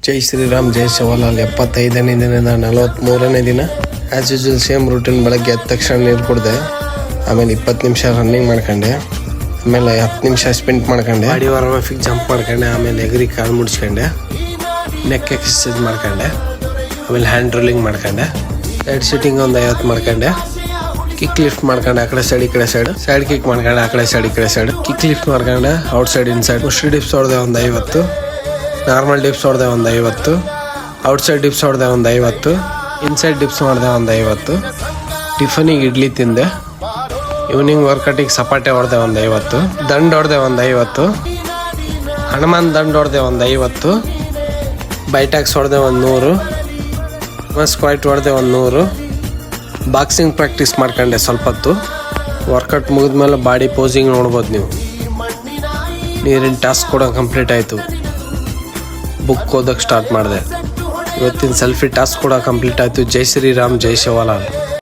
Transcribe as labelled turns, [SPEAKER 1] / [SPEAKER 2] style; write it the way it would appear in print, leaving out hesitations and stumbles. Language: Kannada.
[SPEAKER 1] ಜೈ ಶ್ರೀರಾಮ್ ಜೈ ಶಿವಲಾಲ್ 75ನೇ ದಿನದ 43ನೇ ದಿನ ಆ್ಯಸ್ ಯೂಶುವಲ್ ಸೇಮ್ ರೂಟೀನ್. ಬೆಳಗ್ಗೆ ಎದ್ದ ತಕ್ಷಣ ನೀರು ಕುಡಿದೆ, ಆಮೇಲೆ 20 ನಿಮಿಷ ರನ್ನಿಂಗ್ ಮಾಡ್ಕೊಂಡೆ, ಆಮೇಲೆ 10 ನಿಮಿಷ ಸ್ಪಿಂಟ್ ಮಾಡ್ಕೊಂಡೆ, ಬಾಡಿ ವಾರ್ಮಫಿಗೆ ಜಂಪ್ ಮಾಡ್ಕೊಂಡೆ, ಆಮೇಲೆ ಎಗರಿ ಕಾಲು ಮುಡಿಸ್ಕೊಂಡೆ, ನೆಕ್ ಎಕ್ಸಸೈಸ್ ಮಾಡ್ಕೊಂಡೆ, ಆಮೇಲೆ ಹ್ಯಾಂಡ್ ರೋಲಿಂಗ್ ಮಾಡ್ಕೊಂಡೆ, ಸೈಡ್ ಸಿಟ್ಟಿಂಗ್ ಒಂದು 50 ಮಾಡ್ಕೊಂಡೆ, ಕಿಕ್ ಲಿಫ್ಟ್ ಮಾಡ್ಕೊಂಡೆ, ಆ ಕಡೆ ಸೈಡ್ ಈ ಕಡೆ ಸೈಡ್ ಕಿಕ್ ಮಾಡ್ಕೊಂಡೆ, ಆ ಕಡೆ ಸೈಡ್ ಈ ಕಡೆ ಸೈಡ್ ಕಿಕ್ ಲಿಫ್ಟ್ ಮಾಡ್ಕೊಂಡೆ, ಔಟ್ ಸೈಡ್ ಇನ್ಸೈಡ್, ಮುಷ್ಟಿ ಡಿಪ್ಸ್ ಹೊಡೆದೆ ಒಂದು 50, ನಾರ್ಮಲ್ ಡಿಪ್ಸ್ ಹೊಡೆದೆ ಒಂದು 50, ಔಟ್ಸೈಡ್ ಡಿಪ್ಸ್ ಹೊಡೆದೆ ಒಂದು 50, ಇನ್ಸೈಡ್ ಡಿಪ್ಸ್ ಮಾಡಿದೆ ಒಂದು 50, ಟಿಫನಿಗೆ ಇಡ್ಲಿ ತಿಂದೆ, ಈವ್ನಿಂಗ್ ವರ್ಕೌಟಿಗೆ ಸಪಾಟೆ ಹೊಡೆದೆ ಒಂದು 50, ದಂಡ್ ಹೊಡೆದೆ ಒಂದು 50, ಹನುಮಾನ್ ದಂಡ್ ಹೊಡೆದೆ ಒಂದು 50, ಬೈಟ್ಯಾಕ್ಸ್ ಹೊಡೆದೆ ಒಂದು 100, ಸ್ಕ್ವಾಟ್ ಹೊಡೆದೆ ಒಂದು 100, ಬಾಕ್ಸಿಂಗ್ ಪ್ರಾಕ್ಟೀಸ್ ಮಾಡ್ಕೊಂಡೆ ಸ್ವಲ್ಪ ಹೊತ್ತು. ವರ್ಕೌಟ್ ಮುಗಿದ್ಮೇಲೆ ಬಾಡಿ ಪೋಸಿಂಗ್ ನೋಡ್ಬೋದು ನೀವು. ನೀರಿನ ಟಾಸ್ಕ್ ಕೂಡ ಕಂಪ್ಲೀಟ್ ಆಯಿತು. ಬುಕ್ ಓದೋಕ್ಕೆ ಸ್ಟಾರ್ಟ್ ಮಾಡಿದೆ. ಇವತ್ತಿನ ಸೆಲ್ಫಿ ಟಾಸ್ಕ್ ಕೂಡ ಕಂಪ್ಲೀಟ್ ಆಯಿತು. ಜೈ ಶ್ರೀರಾಮ್ ಜೈ ಶಿವಲಾಲ್.